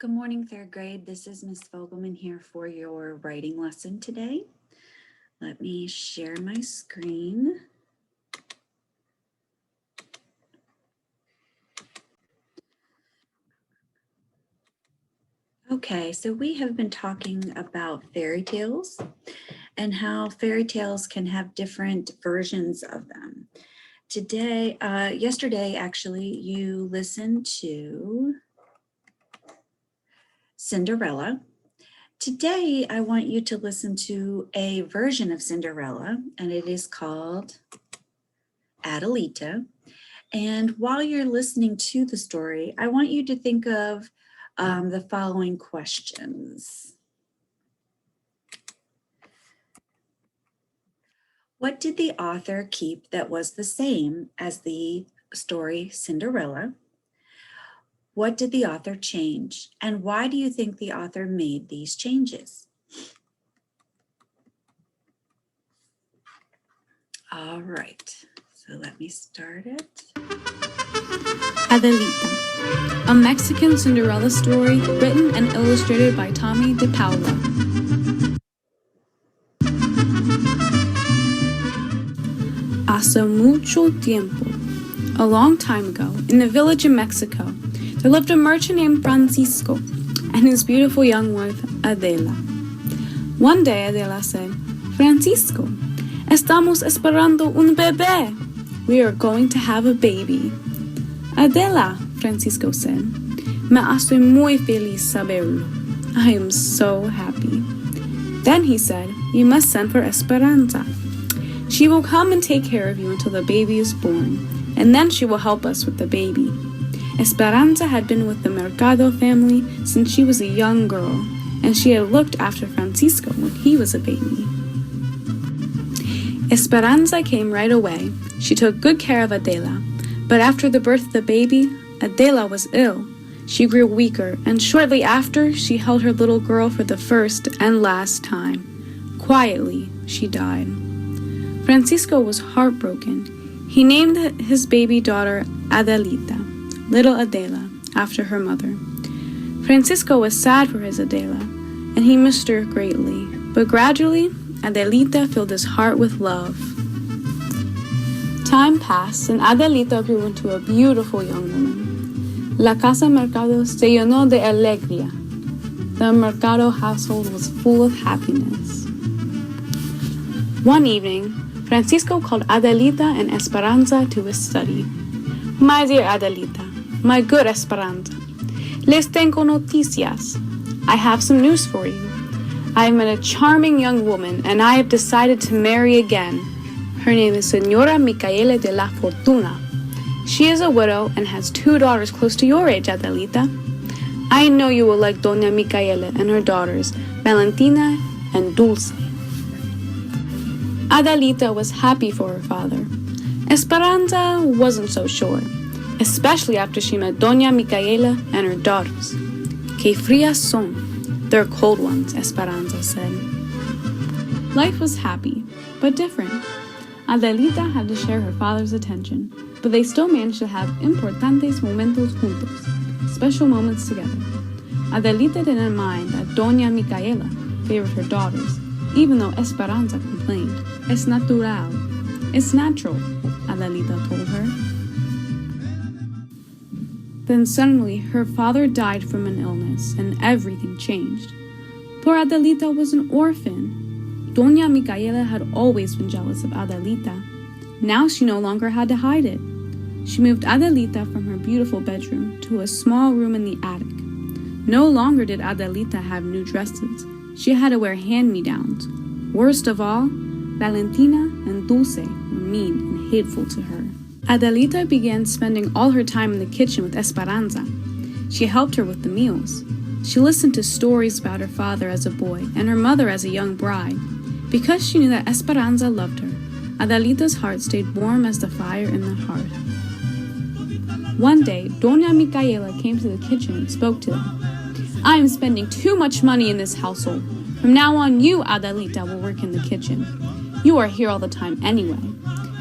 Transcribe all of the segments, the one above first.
Good morning, third grade. This is Miss Fogelman here for your writing lesson today. Let me share my screen. Okay, so we have been talking about fairy tales and how fairy tales can have different versions of them. Yesterday, actually, you listened to Cinderella. Today, I want you to listen to a version of Cinderella, and it is called Adelita. And while you're listening to the story, I want you to think of the following questions. What did the author keep that was the same as the story Cinderella? What did the author change? And why do you think the author made these changes? All right, so let me start it. Adelita, a Mexican Cinderella story written and illustrated by Tommy de Paula. Hace mucho tiempo, a long time ago, in a village in Mexico, there lived a merchant named Francisco and his beautiful young wife, Adela. One day, Adela said, "Francisco, estamos esperando un bebé. We are going to have a baby." "Adela," Francisco said, "me hace muy feliz saberlo. I am so happy." Then he said, "You must send for Esperanza. She will come and take care of you until the baby is born, and then she will help us with the baby." Esperanza had been with the Mercado family since she was a young girl, and she had looked after Francisco when he was a baby. Esperanza came right away. She took good care of Adela, but after the birth of the baby, Adela was ill. She grew weaker, and shortly after, she held her little girl for the first and last time. Quietly, she died. Francisco was heartbroken. He named his baby daughter Adelita, little Adela, after her mother. Francisco was sad for his Adela, and he missed her greatly, but gradually, Adelita filled his heart with love. Time passed, and Adelita grew into a beautiful young woman. La Casa Mercado se llenó de alegría. The Mercado household was full of happiness. One evening, Francisco called Adelita and Esperanza to his study. "My dear Adelita, my good Esperanza, les tengo noticias. I have some news for you. I have met a charming young woman, and I have decided to marry again. Her name is Señora Micaela de la Fortuna. She is a widow and has 2 daughters close to your age, Adelita. I know you will like Doña Micaela and her daughters, Valentina and Dulce." Adelita was happy for her father. Esperanza wasn't so sure, especially after she met Doña Micaela and her daughters. "Que frías son. They're cold ones," Esperanza said. Life was happy, but different. Adelita had to share her father's attention, but they still managed to have importantes momentos juntos, special moments together. Adelita didn't mind that Doña Micaela favored her daughters, even though Esperanza complained. "Es natural. It's natural," Adelita told her. Then suddenly her father died from an illness, and everything changed. Poor Adelita was an orphan. Doña Micaela had always been jealous of Adelita. Now she no longer had to hide it. She moved Adelita from her beautiful bedroom to a small room in the attic. No longer did Adelita have new dresses. She had to wear hand-me-downs. Worst of all, Valentina and Dulce were mean and hateful to her. Adelita began spending all her time in the kitchen with Esperanza. She helped her with the meals. She listened to stories about her father as a boy and her mother as a young bride. Because she knew that Esperanza loved her, Adelita's heart stayed warm as the fire in the hearth. One day, Doña Micaela came to the kitchen and spoke to them. "I am spending too much money in this household. From now on, you, Adelita, will work in the kitchen. You are here all the time anyway.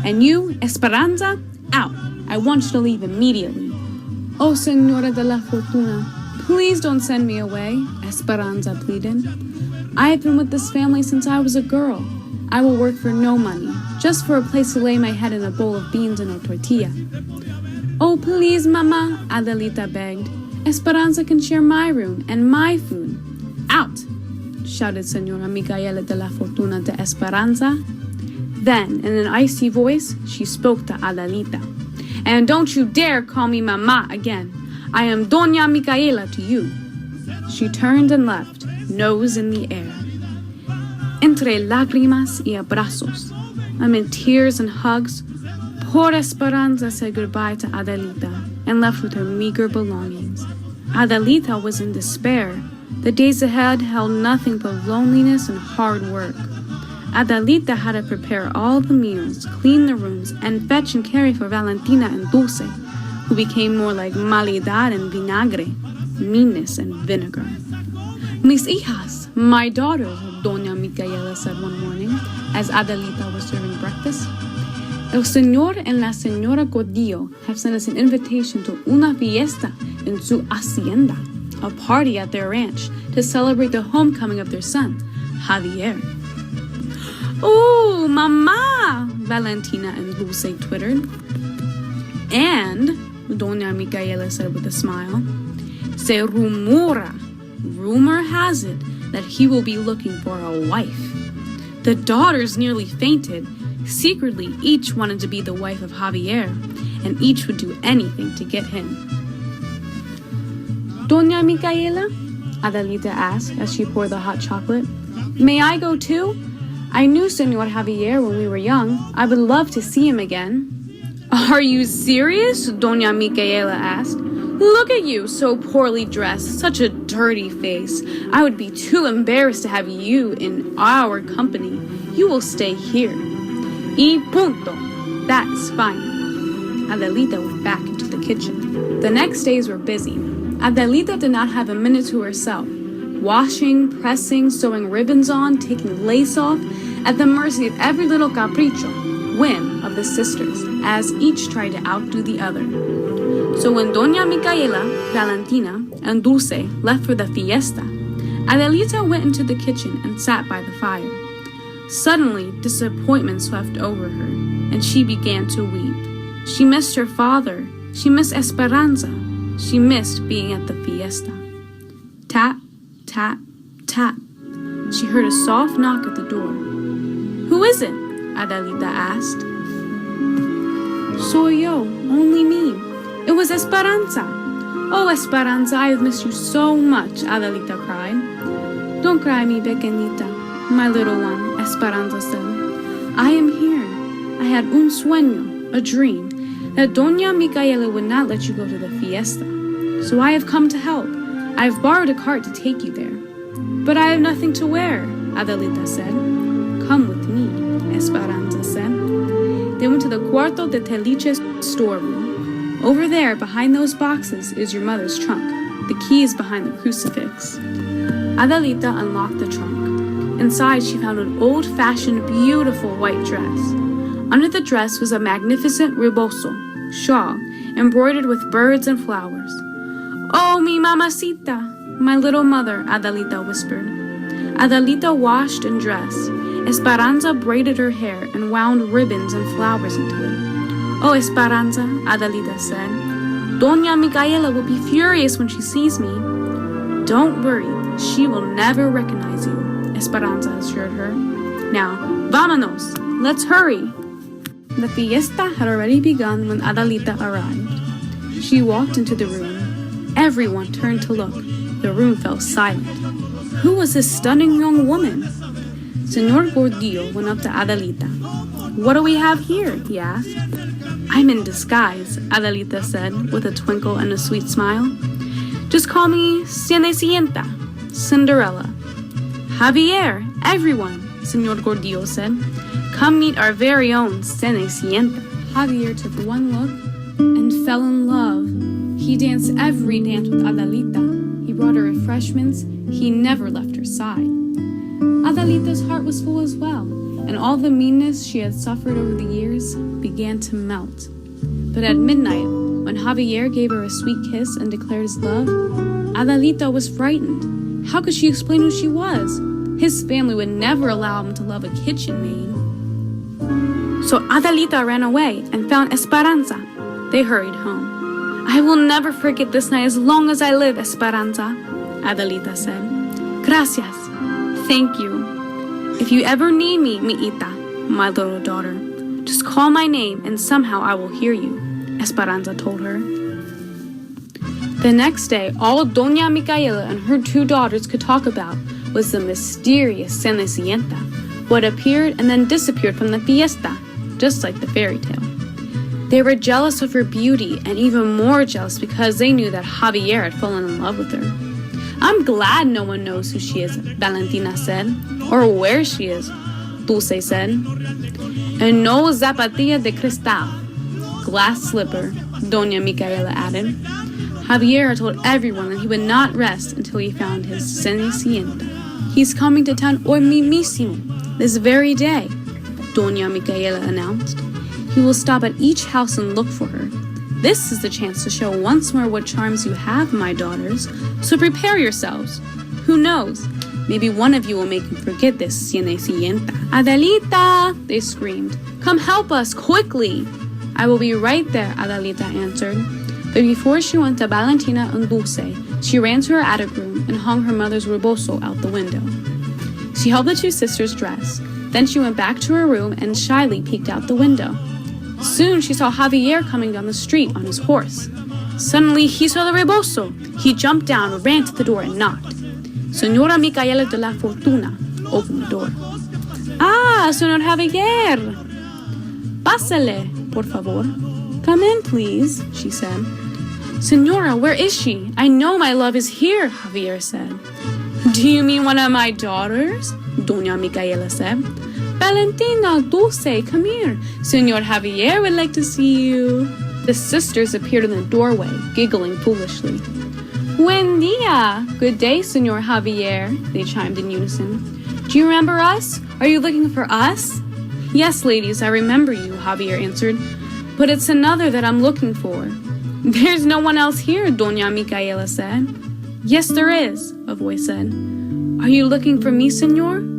And you, Esperanza, out. I want you to leave immediately." "Oh, Señora de la Fortuna, Please don't send me away, Esperanza pleaded. I have been with this family since I was a girl. I will work for no money, just for a place to lay my head in a bowl of beans and a tortilla. Oh, please, Mama, Adelita begged. Esperanza can share my room and my food. Out, shouted Senora Micaela de la Fortuna to Esperanza. Then, in an icy voice, she spoke to Adelita. And don't you dare call me Mama again. I am Doña Micaela to you. She turned and left, nose in the air. Entre lágrimas y abrazos, amid tears and hugs, poor Esperanza said goodbye to Adelita and left with her meager belongings. Adelita was in despair. The days ahead held nothing but loneliness and hard work. Adelita had to prepare all the meals, clean the rooms, and fetch and carry for Valentina and Dulce, who became more like malidad and vinagre, meanness and vinegar. Mis hijas, my daughters, Doña Micaela said one morning, as Adelita was serving breakfast. El Señor and la Señora Gordillo have sent us an invitation to una fiesta in su hacienda, a party at their ranch to celebrate the homecoming of their son, Javier. Oh, Mama, Valentina and Dulce twittered. And, Doña Micaela said with a smile, se rumora, rumor has it, that he will be looking for a wife. The daughters nearly fainted. Secretly, each wanted to be the wife of Javier, and each would do anything to get him. Doña Micaela? Adelita asked as she poured the hot chocolate. May I go too? I knew Senor Javier when we were young. I would love to see him again. Are you serious? Doña Micaela asked. Look at you, so poorly dressed, such a dirty face. I would be too embarrassed to have you in our company. You will stay here. Y punto. That is fine. Adelita went back into the kitchen. The next days were busy. Adelita did not have a minute to herself. Washing, pressing, sewing ribbons on, taking lace off, at the mercy of every little capricho, whim of the sisters, as each tried to outdo the other. So when Doña Micaela, Valentina, and Dulce left for the fiesta, Adelita went into the kitchen and sat by the fire. Suddenly, disappointment swept over her, and she began to weep. She missed her father. She missed Esperanza. She missed being at the fiesta. Tap, tap, tap. She heard a soft knock at the door. Who is it? Adelita asked. Soy yo, only me. It was Esperanza. Oh, Esperanza, I have missed you so much, Adelita cried. Don't cry, mi pequeñita, my little one, Esperanza said. I am here. I had un sueño, a dream, that Doña Micaela would not let you go to the fiesta. So I have come to help. I have borrowed a cart to take you there. But I have nothing to wear, Adelita said. Come with me, Esperanza said. They went to the Cuarto de Teliche's storeroom. Over there, behind those boxes, is your mother's trunk. The key is behind the crucifix. Adelita unlocked the trunk. Inside, she found an old-fashioned, beautiful white dress. Under the dress was a magnificent rebozo, shawl, embroidered with birds and flowers. Oh, mi mamacita, my little mother, Adelita whispered. Adelita washed and dressed. Esperanza braided her hair and wound ribbons and flowers into it. Oh, Esperanza, Adelita said. Doña Micaela will be furious when she sees me. Don't worry, she will never recognize you, Esperanza assured her. Now, vámonos, let's hurry. The fiesta had already begun when Adelita arrived. She walked into the room. Everyone turned to look. The room fell silent. Who was this stunning young woman? Senor Gordillo went up to Adelita. What do we have here? He asked. I'm in disguise, Adelita said, with a twinkle and a sweet smile. Just call me Cenicienta, Cinderella. Javier, everyone, Senor Gordillo said. Come meet our very own Cenicienta. Javier took one look and fell in love. He danced every dance with Adelita. He brought her refreshments. He never left her side. Adelita's heart was full as well, and all the meanness she had suffered over the years began to melt. But at midnight, when Javier gave her a sweet kiss and declared his love, Adelita was frightened. How could she explain who she was? His family would never allow him to love a kitchen maid. So Adelita ran away and found Esperanza. They hurried home. I will never forget this night as long as I live, Esperanza, Adelita said. Gracias. Thank you. If you ever need me, Miita, my little daughter, just call my name and somehow I will hear you, Esperanza told her. The next day, all Doña Micaela and her 2 daughters could talk about was the mysterious Cenicienta, who had appeared and then disappeared from the fiesta, just like the fairy tale. They were jealous of her beauty and even more jealous because they knew that Javier had fallen in love with her. I'm glad no one knows who she is, Valentina said, or where she is, Dulce said. And no zapatilla de cristal, glass slipper, Doña Micaela added. Javier had told everyone that he would not rest until he found his Cenicienta. He's coming to town hoy mismísimo, this very day, Doña Micaela announced. He will stop at each house and look for her. This is the chance to show once more what charms you have, my daughters, so prepare yourselves. Who knows, maybe one of you will make him forget this Cenicienta. Adelita, they screamed. Come help us, quickly. I will be right there, Adelita answered. But before she went to Valentina and Dulce, she ran to her attic room and hung her mother's rebozo out the window. She helped the 2 sisters dress. Then she went back to her room and shyly peeked out the window. Soon she saw Javier coming down the street on his horse. Suddenly he saw the rebozo. He jumped down, ran to the door, and knocked. Señora Micaela de la Fortuna opened the door. Ah, Señor Javier! Pásale, por favor. Come in, please, she said. Señora, where is she? I know my love is here, Javier said. Do you mean one of my daughters? Doña Micaela said. Valentina, Dulce, come here. Señor Javier would like to see you. The sisters appeared in the doorway, giggling foolishly. Buen dia! Good day, Señor Javier, they chimed in unison. Do you remember us? Are you looking for us? Yes, ladies, I remember you, Javier answered. But it's another that I'm looking for. There's no one else here, Doña Micaela said. Yes, there is, a voice said. Are you looking for me, Señor?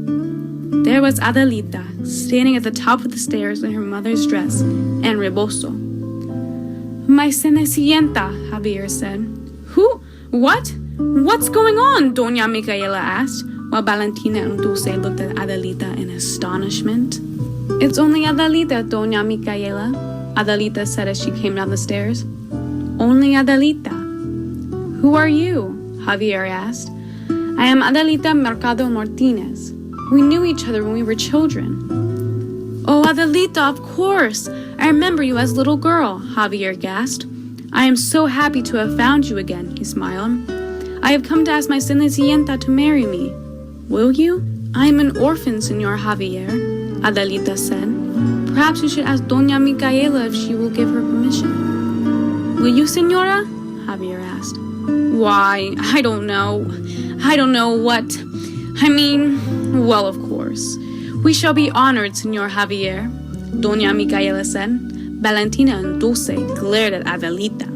There was Adelita, standing at the top of the stairs in her mother's dress and rebozo. My Cenicienta, Javier said. Who? What? What's going on? Doña Micaela asked, while Valentina and Dulce looked at Adelita in astonishment. It's only Adelita, Doña Micaela, Adelita said as she came down the stairs. Only Adelita. Who are you? Javier asked. I am Adelita Mercado Martinez. We knew each other when we were children. Oh, Adelita, of course. I remember you as a little girl, Javier gasped. I am so happy to have found you again, he smiled. I have come to ask my Cenicienta to marry me. Will you? I am an orphan, Señor Javier, Adelita said. Perhaps you should ask Doña Micaela if she will give her permission. Will you, Señora? Javier asked. Why, I don't know. I don't know what. Well, of course. We shall be honored, Señor Javier, Doña Micaela said. Valentina and Dulce glared at Adelita.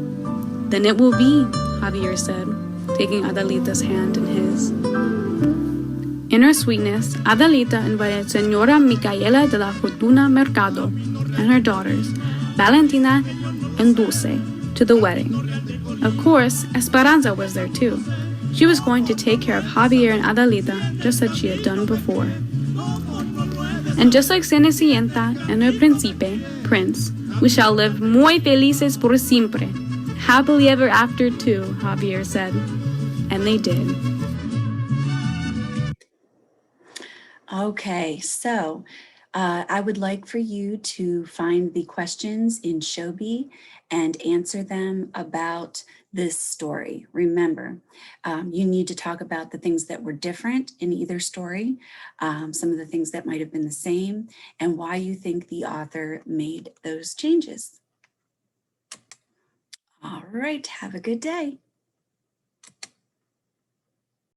Then it will be, Javier said, taking Adelita's hand in his. In her sweetness, Adelita invited Señora Micaela de la Fortuna Mercado and her daughters, Valentina and Dulce, to the wedding. Of course, Esperanza was there too. She was going to take care of Javier and Adelita just as she had done before. And just like Cenicienta and her príncipe, prince, we shall live muy felices por siempre. Happily ever after too, Javier said. And they did. Okay, so I would like for you to find the questions in Shobi and answer them about this story. Remember, you need to talk about the things that were different in either story, some of the things that might have been the same, and why you think the author made those changes. All right, have a good day.